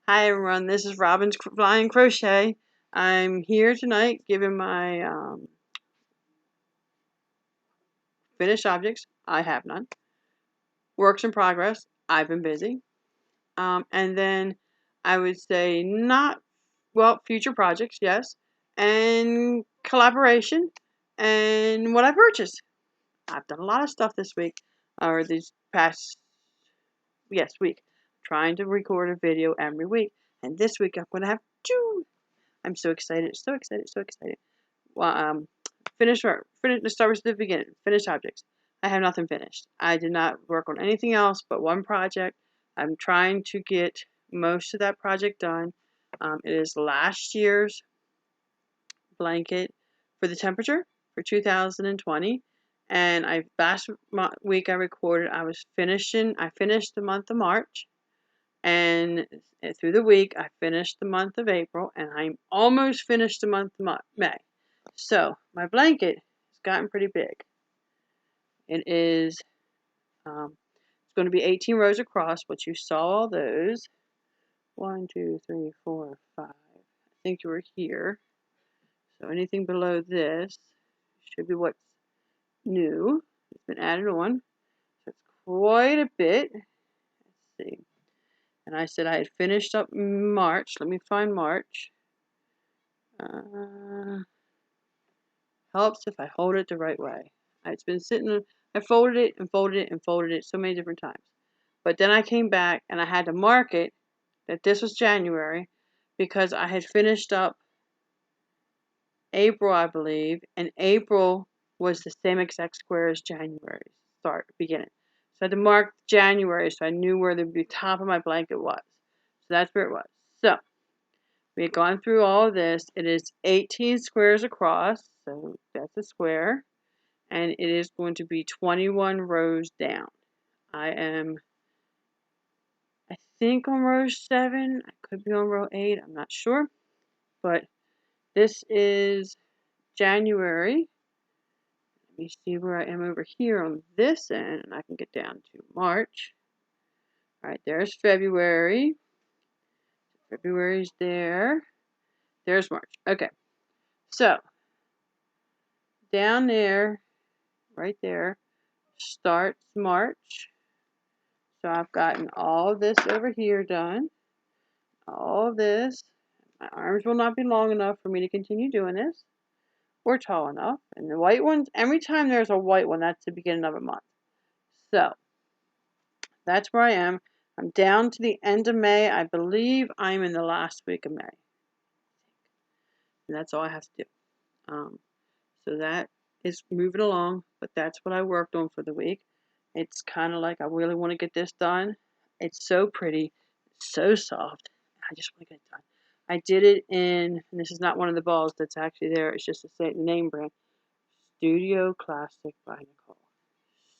Hi everyone, this is Robinflying Crochet. I'm here tonight giving my finished objects. I have none. Works in progress. I've been busy. And then I would say future projects, yes. And collaboration and what I purchased. I've done a lot of stuff this week, or these past, week. Trying to record a video every week. And this week I'm going to have two. I'm so excited, so excited, so excited. Well, let's start with the beginning. Finished objects. I have nothing finished. I did not work on anything else but one project. I'm trying to get most of that project done. It is last year's blanket for the temperature for 2020. And last week I recorded, I finished the month of March. And through the week, I finished the month of April, and I'm almost finished the month of May. So my blanket has gotten pretty big. It is, it's going to be 18 rows across, but you saw all those. 1, 2, 3, 4, 5. I think you were here. So anything below this should be what's new. It's been added on. So it's quite a bit. Let's see. And I said I had finished up March. Let me find March. Helps if I hold it the right way. It's been sitting, I folded it and folded it and folded it so many different times. But then I came back and I had to mark it that this was January because I had finished up April, I believe, and April was the same exact square as January's beginning. So I had to mark January so I knew where the top of my blanket was. So that's where it was. So we had gone through all of this. It is 18 squares across, so that's a square. And it is going to be 21 rows down. I think on row 7. I could be on row 8. I'm not sure. But this is January. Let me see where I am over here on this end. And I can get down to March. All right, there's February. February's there. There's March. Okay. So, down there, right there, starts March. So I've gotten all this over here done. All this. My arms will not be long enough for me to continue doing this. Or tall enough. And the white ones, every time there's a white one, that's the beginning of a month. So, that's where I am. I'm down to the end of May. I believe I'm in the last week of May. And that's all I have to do. So that is moving along, but that's what I worked on for the week. It's kind of like I really want to get this done. It's so pretty, so soft. I just want to get it done. I did it in, and this is not one of the balls that's actually there. It's just the name brand, Studio Classic by Nicole.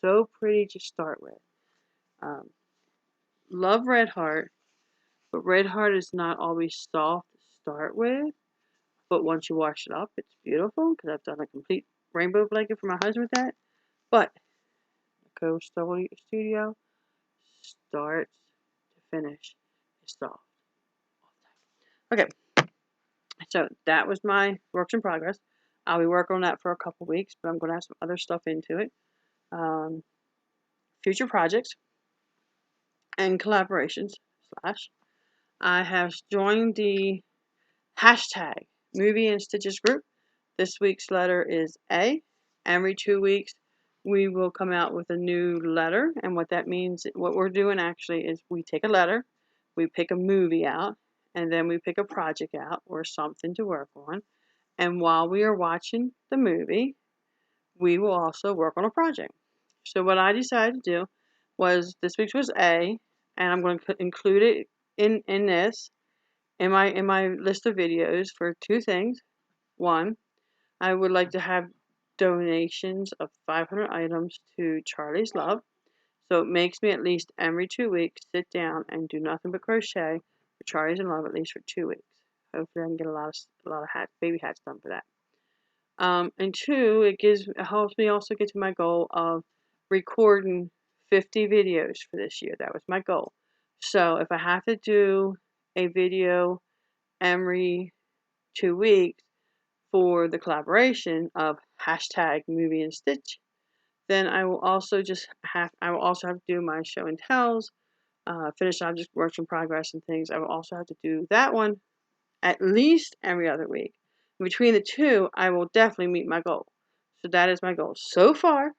So pretty to start with. Love Red Heart, but Red Heart is not always soft to start with. But once you wash it up, it's beautiful because I've done a complete rainbow blanket for my husband with that. But Nicole Studio, start to finish, is soft. Okay, so that was my works in progress. I'll be working on that for a couple weeks, but I'm going to have some other stuff into it. Future projects and collaborations / I have joined the hashtag Movie and Stitches group. This week's letter is A. Every 2 weeks we will come out with a new letter, and what that means, what we're doing actually is we take a letter, we pick a movie out, and then we pick a project out or something to work on. And while we are watching the movie, we will also work on a project. So what I decided to do was, this week's was A, and I'm going to include it in my list of videos for 2 things. 1, I would like to have donations of 500 items to Charlie's Love. So it makes me at least every 2 weeks sit down and do nothing but crochet for Charlie's in Love at least for 2 weeks. Hopefully I can get a lot of hats, baby hats done for that. And 2, it helps me also get to my goal of recording 50 videos for this year. That was my goal. So if I have to do a video every 2 weeks for the collaboration of hashtag movie and stitch, then I will also have to do my show and tells, finished objects, works in progress, and things. I will also have to do that one at least every other week. Between the two, I will definitely meet my goal. So that is my goal. So far,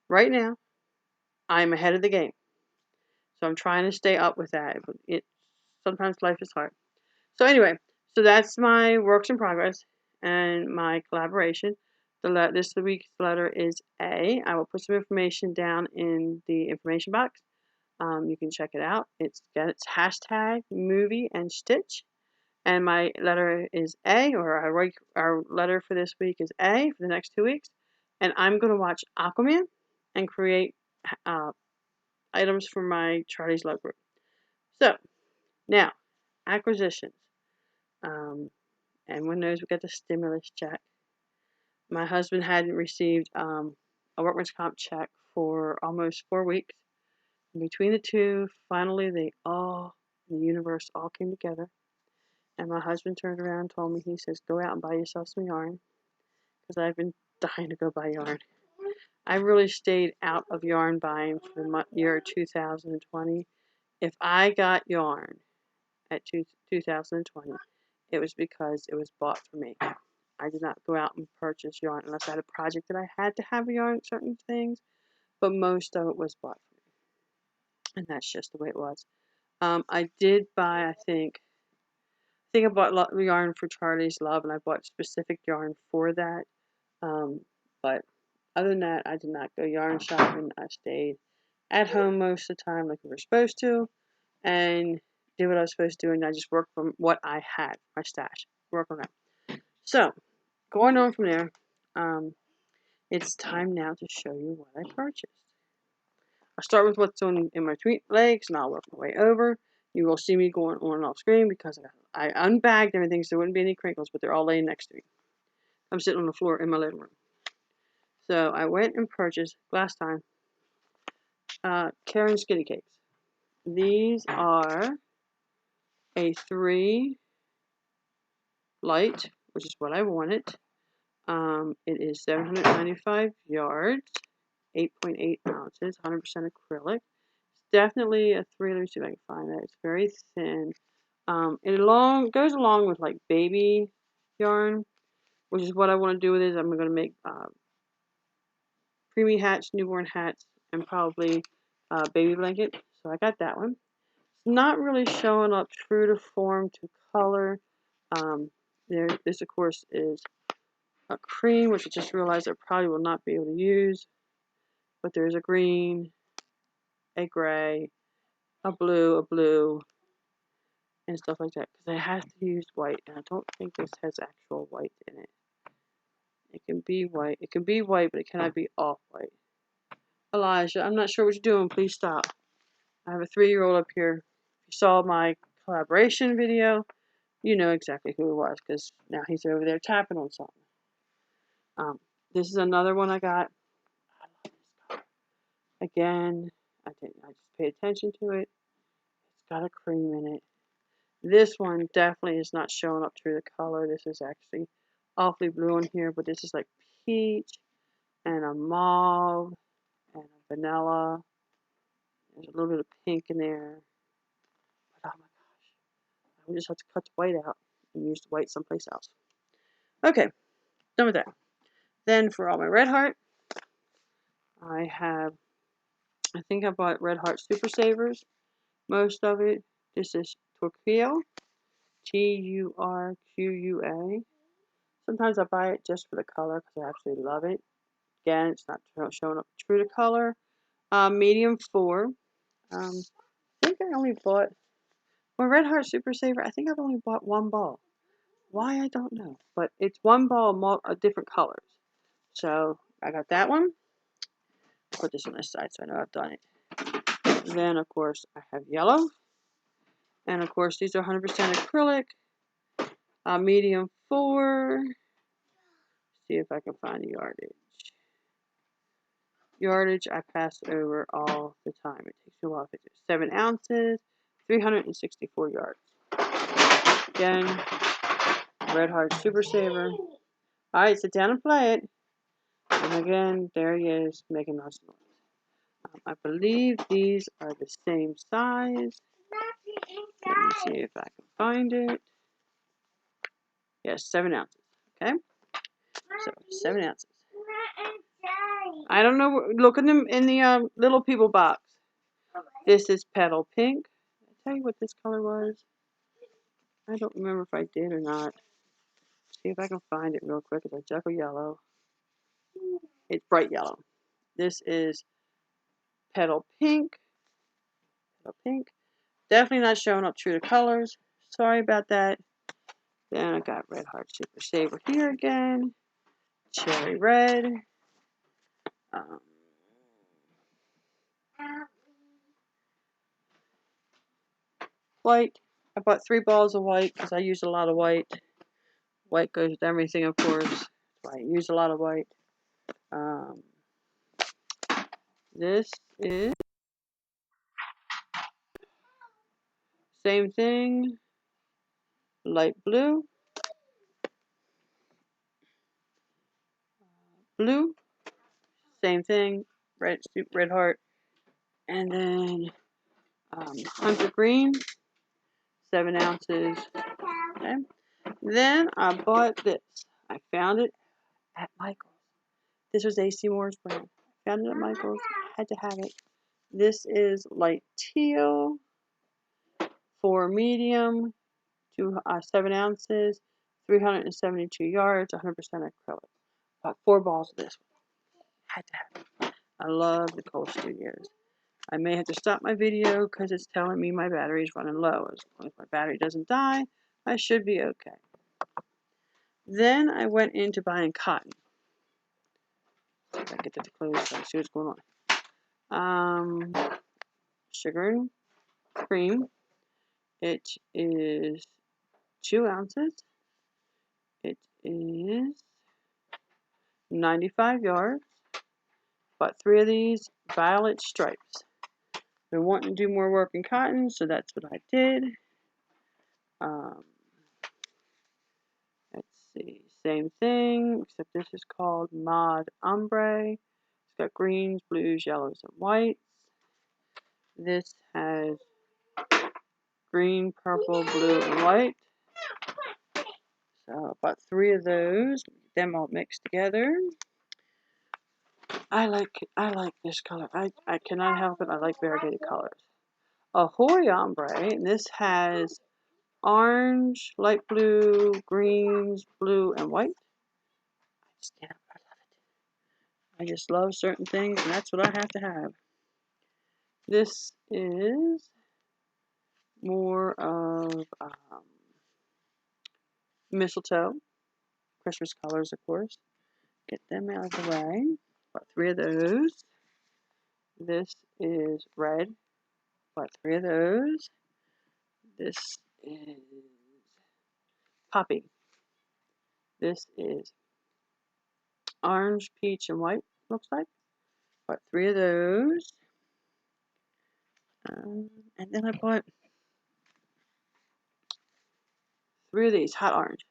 right now, I'm ahead of the game. So I'm trying to stay up with that. But sometimes life is hard. So anyway, so that's my works in progress and my collaboration. This week's letter is A. I will put some information down in the information box. You can check it out. It's hashtag movie and stitch. And my letter is A, or our letter for this week is A for the next 2 weeks. And I'm going to watch Aquaman and create items for my Charlie's Love group. So, now, acquisitions. Everyone knows we got the stimulus check. My husband hadn't received a workman's comp check for almost 4 weeks. And between the two, finally, the universe all came together. And my husband turned around and told me, he says, go out and buy yourself some yarn. Because I've been dying to go buy yarn. I really stayed out of yarn buying for the year 2020. If I got yarn at 2020, it was because it was bought for me. I did not go out and purchase yarn unless I had a project that I had to have yarn certain things, but most of it was bought for me. And that's just the way it was. I did buy, I think I bought yarn for Charlie's Love, and I bought specific yarn for that. But other than that, I did not go yarn shopping. I stayed at home most of the time like we were supposed to, and did what I was supposed to do, and I just worked from what I had, my stash. Work on that. So, going on from there, it's time now to show you what I purchased. I'll start with what's in my legs, and I'll work my way over. You will see me going on and off screen because I unbagged everything so there wouldn't be any crinkles, but they're all laying next to me. I'm sitting on the floor in my living room. So I went and purchased, last time, Karen Skinny Cakes. These are a 3 light, which is what I wanted. It is 795 yards, 8.8 ounces, 100% acrylic. It's definitely a 3. Let me see if I can find that. It's very thin. It goes along with like baby yarn, which is what I want to do with it. I'm going to make preemie hats, newborn hats, and probably baby blanket. So I got that one. It's not really showing up true to form to color. This of course is a cream, which I just realized I probably will not be able to use. But there's a green, a gray, a blue, and stuff like that. Because I have to use white, and I don't think this has actual white in it. It can be white. It can be white, but it cannot be off-white. Elijah, I'm not sure what you're doing. Please stop. I have a 3-year-old up here. If you saw my collaboration video, you know exactly who it was, because now he's over there tapping on something. This is another one I got. I love this color. Again, I just pay attention to it. It's got a cream in it. This one definitely is not showing up through the color. This is actually awfully blue in here, but this is like peach and a mauve and a vanilla. There's a little bit of pink in there. But oh my gosh, I just have to cut the white out and use the white someplace else. Okay, done with that. Then for all my Red Heart, I think I bought Red Heart Super Savers. Most of it. This is Turquoise, Turqua. Sometimes I buy it just for the color because I absolutely love it. Again, it's not showing up true to color. Medium 4. I think I only bought my Red Heart Super Saver. I think I've only bought 1 ball. Why, I don't know. But it's 1 ball of different colors. So I got that one. Put this on this side so I know I've done it. Then, of course, I have yellow. And, of course, these are 100% acrylic. Medium 4. See if I can find the yardage. Yardage I pass over all the time. It takes me a while to fix it. 7 ounces, 364 yards. Again, Red Heart Super Saver. Alright, sit down and play it. And again, there he is, making lots of noise. I believe these are the same size. Let me see if I can find it. Yes, 7 ounces. Okay? So, 7 ounces. I don't know. Look in the Little People box. This is Petal Pink. Did I tell you what this color was? I don't remember if I did or not. See if I can find it real quick. It's a Jekyll yellow. It's bright yellow. This is Petal Pink. Petal Pink. Definitely not showing up true to colors. Sorry about that. Then I got Red Heart Super Saver here again. Cherry Red. White. I bought 3 balls of white because I use a lot of white. White goes with everything, of course. So I use a lot of white. This is same thing. Light blue. Blue. Same thing. Red heart. And then hunter green. 7 ounces. Okay. Then I bought this. I found it at Michael's. This was A.C. Moore's brand. I found it at Michael's. I had to have it. This is light teal for medium, 7 ounces, 372 yards, 100% acrylic. About 4 balls of this one. Had to have it. I love the Cole Studios. I may have to stop my video because it's telling me my battery is running low. As long as my battery doesn't die, I should be okay. Then I went into buying cotton. I get that to close so I see what's going on. Sugar and cream. It is 2 ounces. It is 95 yards. Bought 3 of these violet stripes. Been wanting to do more work in cotton, so that's what I did. Let's see, same thing, except this is called Mod Ombre. It's got greens, blues, yellows, and whites. This has green, purple, blue, and white. So I bought 3 of those. Get them all mixed together. I like this color. I cannot help it. I like variegated colors. Ahoy Ombre, and this has orange, light blue, greens, blue, and white. I love it. I just love certain things, and that's what I have to have. This is more of mistletoe, Christmas colors, of course. Get them out of the way. Bought 3 of those. This is red. Bought 3 of those. This is poppy. This is orange, peach, and white, looks like. Bought 3 of those. And then I bought 3 of these, hot orange.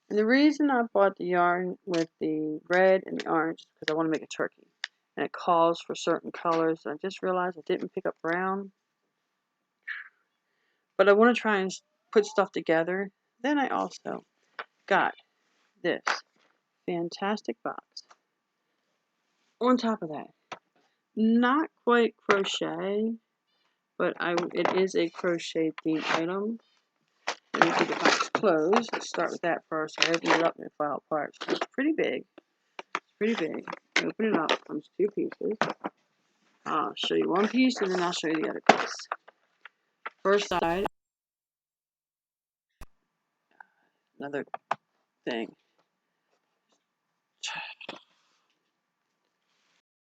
And the reason I bought the yarn with the red and the orange is because I want to make a turkey. And it calls for certain colors. I just realized I didn't pick up brown. But I want to try and put stuff together. Then I also got this fantastic box. On top of that, not quite crochet, but it is a crochet theme item. Let me get the box closed. Let's start with that first. I opened it up and it fell apart. So it's pretty big. It's pretty big. Open it up. It comes 2 pieces. I'll show you one piece and then I'll show you the other piece. First side. Another thing.